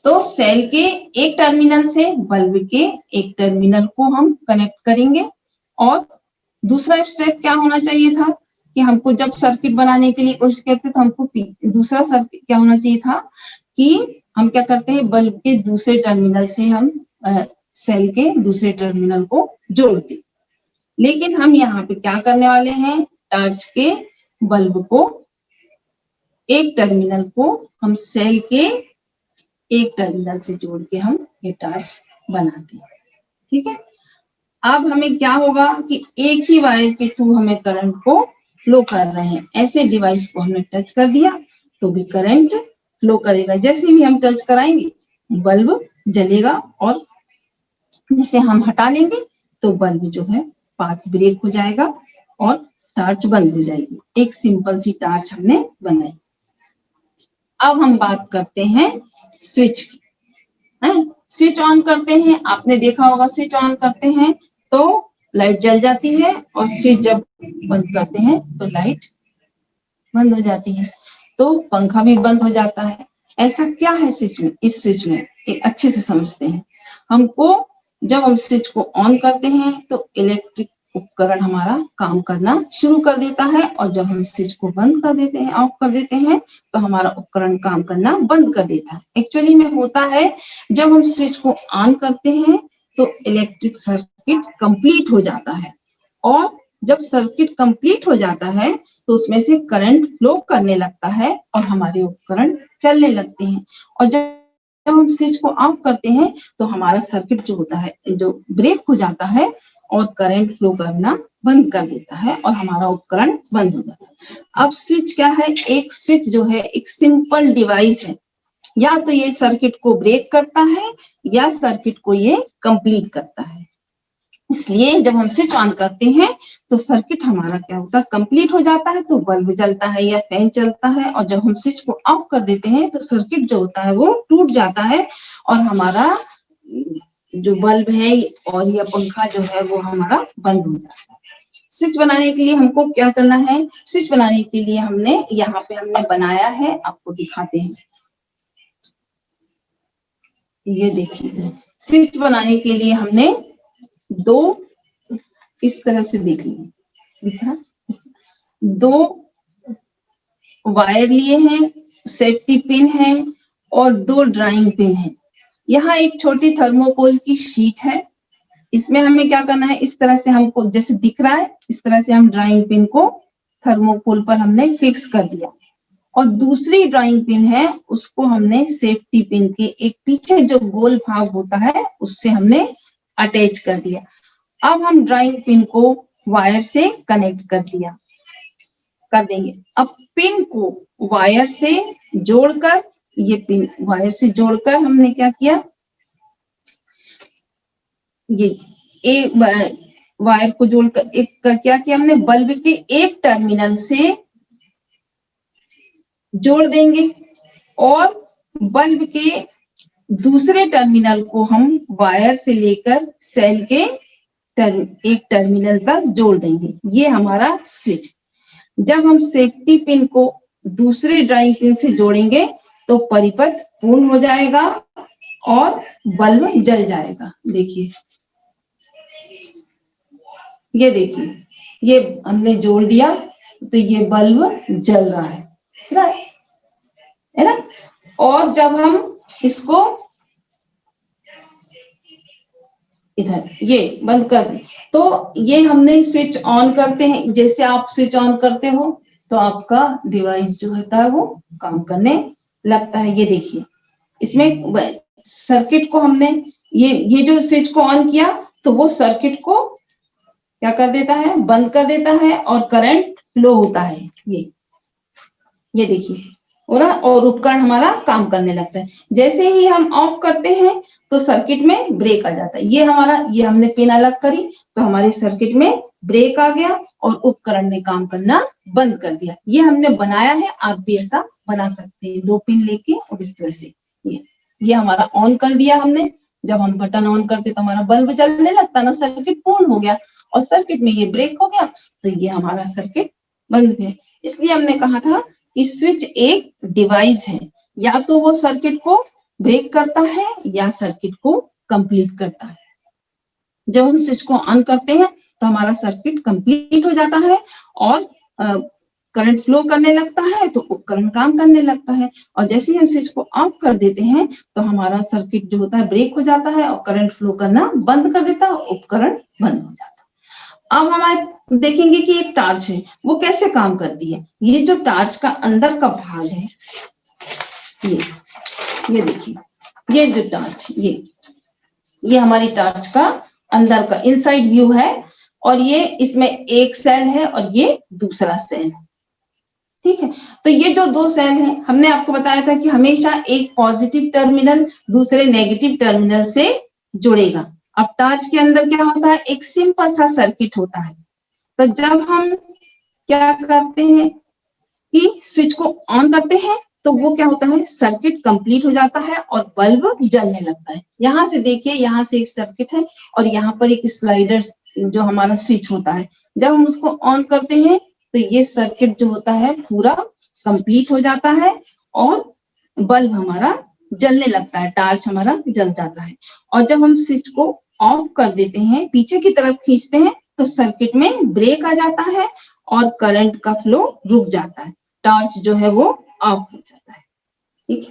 S2: तो सेल के एक टर्मिनल से बल्ब के एक टर्मिनल को हम कनेक्ट करेंगे। और दूसरा स्टेप क्या होना चाहिए था कि हमको जब सर्किट बनाने के लिए कोशिश करते तो हमको दूसरा सर्किट क्या होना चाहिए था कि हम क्या करते हैं, बल्ब के दूसरे टर्मिनल से हम सेल के दूसरे टर्मिनल को जोड़ते। लेकिन हम यहाँ पे क्या करने वाले हैं, टॉर्च के बल्ब को एक टर्मिनल को हम सेल के एक टर्मिनल से जोड़ के हम ये टॉर्च बनाते हैं। ठीक है, अब हमें क्या होगा कि एक ही वायर के थ्रू हमें करंट को फ्लो कर रहे हैं। ऐसे डिवाइस को हमने टच कर दिया तो भी करंट फ्लो करेगा। जैसे भी हम टच कराएंगे बल्ब जलेगा और जिसे हम हटा लेंगे तो बल्ब जो है पाथ ब्रेक हो जाएगा और टॉर्च बंद हो जाएगी। एक सिंपल सी टॉर्च हमने बनाई। अब हम बात करते हैं स्विच की। स्विच ऑन करते हैं, आपने देखा होगा स्विच ऑन करते हैं तो लाइट जल जाती है और स्विच जब बंद करते हैं तो लाइट बंद हो जाती है। तो पंखा भी बंद हो जाता है। ऐसा क्या है स्विच में? इस स्विच में एक अच्छे से समझते हैं। हमको जब हम स्विच को ऑन करते हैं तो इलेक्ट्रिक उपकरण हमारा काम करना शुरू कर देता है और जब हम स्विच को बंद कर देते हैं, ऑफ कर देते हैं तो हमारा उपकरण काम करना बंद कर देता है। एक्चुअली में होता है जब हम स्विच को ऑन करते हैं तो इलेक्ट्रिक सर्किट कंप्लीट हो जाता है और जब सर्किट कंप्लीट हो जाता है तो उसमें से करंट फ्लो करने लगता है और हमारे उपकरण चलने लगते हैं। और जब हम स्विच को ऑफ करते हैं तो हमारा सर्किट जो होता है जो ब्रेक हो जाता है और करंट फ्लो करना बंद कर देता है और हमारा उपकरण बंद हो जाता है। अब स्विच क्या है? एक स्विच जो है एक सिंपल डिवाइस है। या तो ये सर्किट को ब्रेक करता है या सर्किट को ये कंप्लीट करता है। इसलिए जब हम स्विच ऑन करते हैं तो सर्किट हमारा क्या होता है, कंप्लीट हो जाता है तो बल्ब जलता है या फैन चलता है। और जब हम स्विच को ऑफ कर देते हैं तो सर्किट जो होता है वो टूट जाता है और हमारा जो बल्ब है और या पंखा जो है वो हमारा बंद हो जाता है। स्विच बनाने के लिए हमको क्या करना है? स्विच बनाने के लिए हमने यहाँ पे हमने बनाया है, आपको दिखाते हैं। ये देखिए, स्विच बनाने के लिए हमने दो इस तरह से देख लीजिए, दो वायर लिए हैं, सेफ्टी पिन है और दो ड्राइंग पिन है। यहाँ एक छोटी थर्मोकोल की शीट है। इसमें हमें क्या करना है, इस तरह से हमको जैसे दिख रहा है इस तरह से हम ड्राइंग पिन को थर्मोकोल पर हमने फिक्स कर दिया और दूसरी ड्राइंग पिन है उसको हमने सेफ्टी पिन के एक पीछे जो गोल भाग होता है उससे हमने अटैच कर दिया। अब हम ड्राइंग पिन को वायर से कनेक्ट कर देंगे। अब पिन को वायर से जोड़कर, ये पिन वायर से जोड़कर हमने क्या किया, ये एक वायर को जोड़कर एक क्या किया हमने, बल्ब के एक टर्मिनल से जोड़ देंगे और बल्ब के दूसरे टर्मिनल को हम वायर से लेकर सेल के एक टर्मिनल तक जोड़ देंगे। ये हमारा स्विच। जब हम सेफ्टी पिन को दूसरे ड्राइंग पिन से जोड़ेंगे तो परिपथ पूर्ण हो जाएगा और बल्ब जल जाएगा। देखिए, ये देखिए, ये हमने जोड़ दिया तो ये बल्ब जल रहा है ना। और जब हम इसको इधर ये बंद कर दें तो ये हमने स्विच ऑन करते हैं। जैसे आप स्विच ऑन करते हो तो आपका डिवाइस जो होता है वो काम करने लगता है। ये देखिए, इसमें सर्किट को हमने ये जो स्विच को ऑन किया तो वो सर्किट को क्या कर देता है, बंद कर देता है और करंट फ्लो होता है। ये देखिए, और उपकरण हमारा काम करने लगता है। जैसे ही हम ऑफ करते हैं तो सर्किट में ब्रेक आ जाता है। ये हमने पिन अलग करी तो हमारे सर्किट में ब्रेक आ गया और उपकरण ने काम करना बंद कर दिया। ये हमने बनाया है, आप भी ऐसा बना सकते हैं, 2 पिन लेके और इस तरह से ये हमारा ऑन कर दिया हमने। जब हम बटन ऑन करते तो हमारा बल्ब जलने लगता ना, सर्किट पूर्ण हो गया, और सर्किट में ये ब्रेक हो गया तो ये हमारा सर्किट बंद है। इसलिए हमने कहा था कि स्विच एक डिवाइस है, या तो वो सर्किट को ब्रेक करता है या सर्किट को कंप्लीट करता है। जब हम स्विच को ऑन करते हैं तो हमारा सर्किट कंप्लीट हो जाता है और करंट फ्लो करने लगता है, तो उपकरण काम करने लगता है। और जैसे ही हम स्विच को ऑफ कर देते हैं तो हमारा सर्किट जो होता है ब्रेक हो जाता है और करंट फ्लो करना बंद कर देता है, उपकरण बंद हो जाता है। अब हमारे देखेंगे कि एक टार्च है, वो कैसे काम करती है। ये जो टार्च का अंदर का भाग है, ये देखिए, ये जो टार्च, ये हमारी टार्च का अंदर का इनसाइड व्यू है, और ये इसमें एक सेल है और ये दूसरा सेल है, ठीक है। तो ये जो 2 सेल हैं, हमने आपको बताया था कि हमेशा एक पॉजिटिव टर्मिनल दूसरे नेगेटिव टर्मिनल से जुड़ेगा। अब टार्च के अंदर क्या होता है, एक सिंपल सा सर्किट होता है। तो जब हम क्या करते हैं कि स्विच को ऑन करते हैं तो वो क्या होता है, सर्किट कंप्लीट हो जाता है और बल्ब जलने लगता है। यहाँ से देखिए, यहाँ से एक सर्किट है और यहाँ पर एक स्लाइडर जो हमारा स्विच होता है। जब हम उसको ऑन करते हैं तो ये सर्किट जो होता है पूरा कंप्लीट हो जाता है और बल्ब हमारा जलने लगता है, टार्च हमारा जल जाता है। और जब हम स्विच को ऑफ कर देते हैं, पीछे की तरफ खींचते हैं, तो सर्किट में ब्रेक आ जाता है और करंट का फ्लो रुक जाता है, टॉर्च जो है वो ऑफ हो जाता है, ठीक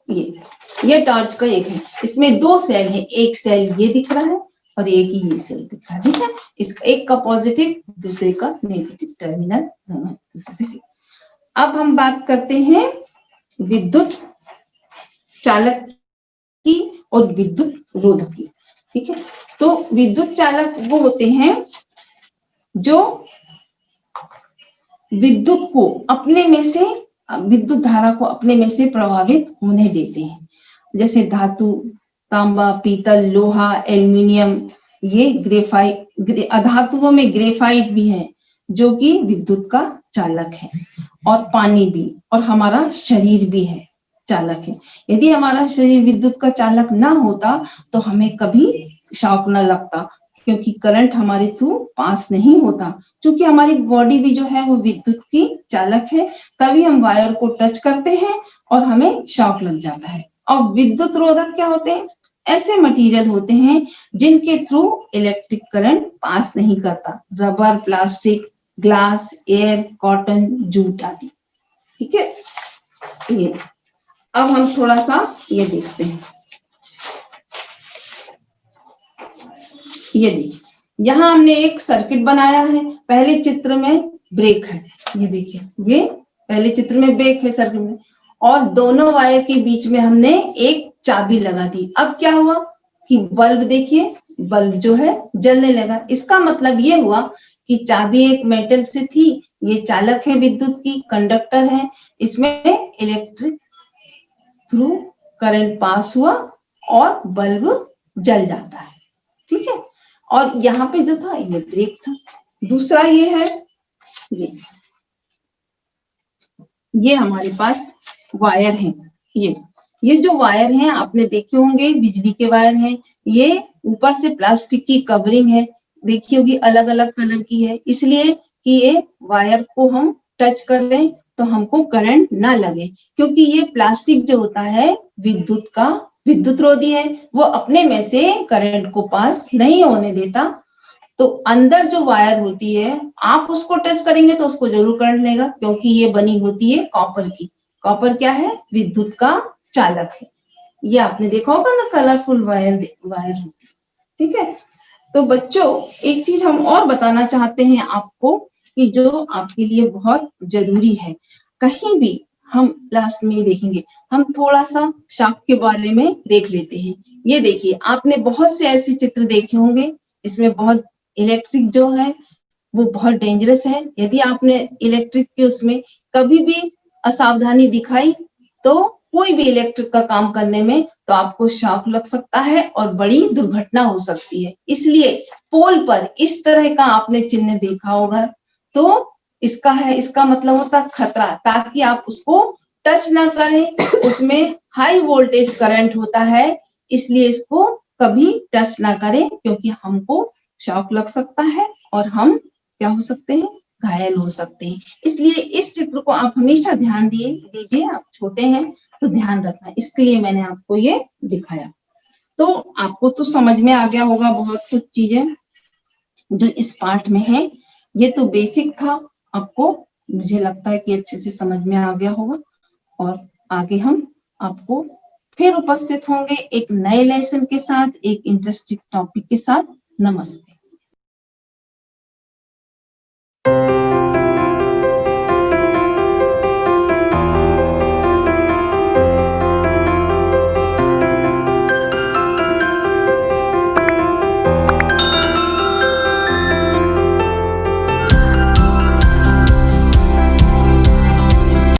S2: है। ये टॉर्च का एक है, इसमें 2 सेल है, एक सेल ये दिख रहा है और एक ही ये सेल दिख रहा है, ठीक है। इसका एक का पॉजिटिव दूसरे का नेगेटिव टर्मिनल दोनों दूसरे से। अब हम बात करते हैं विद्युत चालक की और विद्युत रोधक की, ठीक है। तो विद्युत चालक वो होते हैं जो विद्युत को अपने में से, विद्युत धारा को अपने में से प्रभावित होने देते हैं। जैसे धातु, तांबा, पीतल, लोहा, एल्युमिनियम, ये ग्रेफाइट, धातुओं में ग्रेफाइट भी है जो कि विद्युत का चालक है, और पानी भी, और हमारा शरीर भी है चालक है। यदि हमारा शरीर विद्युत का चालक ना होता तो हमें कभी शॉक न लगता, क्योंकि करंट हमारे थ्रू पास नहीं होता। क्योंकि हमारी बॉडी भी जो है वो विद्युत की चालक है, तभी हम वायर को टच करते हैं और हमें शॉक लग जाता है। और विद्युत रोधक क्या होते हैं, ऐसे मटेरियल होते हैं जिनके थ्रू इलेक्ट्रिक करंट पास नहीं करता, rubber, plastic, glass, air, cotton, jute आदि, ठीक है। ये अब हम थोड़ा सा ये देखते हैं, ये देखिए, यहाँ हमने एक सर्किट बनाया है। पहले चित्र में ब्रेक है, ये देखिए, ये पहले चित्र में ब्रेक है सर्किट में, और दोनों वायर के बीच में हमने एक चाबी लगा दी। अब क्या हुआ कि बल्ब देखिए, बल्ब जो है जलने लगा। इसका मतलब ये हुआ कि चाबी एक मेटल से थी, ये चालक है, विद्युत की कंडक्टर है, इसमें इलेक्ट्रिक थ्रू करंट पास हुआ और बल्ब जल जाता है, ठीक है। और यहाँ पे जो था ये ब्रेक था। दूसरा ये है, ये हमारे पास वायर है। ये जो वायर हैं आपने देखे होंगे, बिजली के वायर हैं। ये ऊपर से प्लास्टिक की कवरिंग है, देखी होगी, अलग अलग कलर की है, इसलिए कि ये वायर को हम टच कर लें तो हमको करंट ना लगे, क्योंकि ये प्लास्टिक जो होता है विद्युत रोधी है, वो अपने में से करंट को पास नहीं होने देता। तो अंदर जो वायर होती है, आप उसको टच करेंगे तो उसको जरूर करंट लेगा, क्योंकि ये बनी होती है कॉपर की। कॉपर क्या है, विद्युत का चालक है। ये आपने देखा होगा ना, कलरफुल वायर होती है, ठीक है। तो बच्चों, एक चीज हम और बताना चाहते हैं आपको कि जो आपके लिए बहुत जरूरी है। कहीं भी हम लास्ट में देखेंगे, हम थोड़ा सा शॉक के बारे में देख लेते हैं। ये देखिए, आपने बहुत से ऐसे चित्र देखे होंगे, इसमें बहुत इलेक्ट्रिक जो है वो बहुत डेंजरस है। यदि आपने इलेक्ट्रिक के उसमें कभी भी असावधानी दिखाई तो कोई भी इलेक्ट्रिक का काम करने में तो आपको शॉक लग सकता है और बड़ी दुर्घटना हो सकती है। इसलिए पोल पर इस तरह का आपने चिन्ह देखा होगा, तो इसका है, इसका मतलब होता है खतरा, ताकि आप उसको टच ना करें, उसमें हाई वोल्टेज करंट होता है, इसलिए इसको कभी टच ना करें, क्योंकि हमको शॉक लग सकता है और हम क्या हो सकते हैं, घायल हो सकते हैं। इसलिए इस चित्र को आप हमेशा ध्यान दीजिए, आप छोटे हैं तो ध्यान रखना, इसके लिए मैंने आपको ये दिखाया। तो आपको तो समझ में आ गया होगा बहुत कुछ चीजें जो इस पार्ट में है। ये तो बेसिक था, आपको मुझे लगता है कि अच्छे से समझ में आ गया होगा। और आगे हम आपको फिर उपस्थित होंगे एक नए लेसन के साथ, एक इंटरेस्टिंग टॉपिक के साथ। नमस्ते।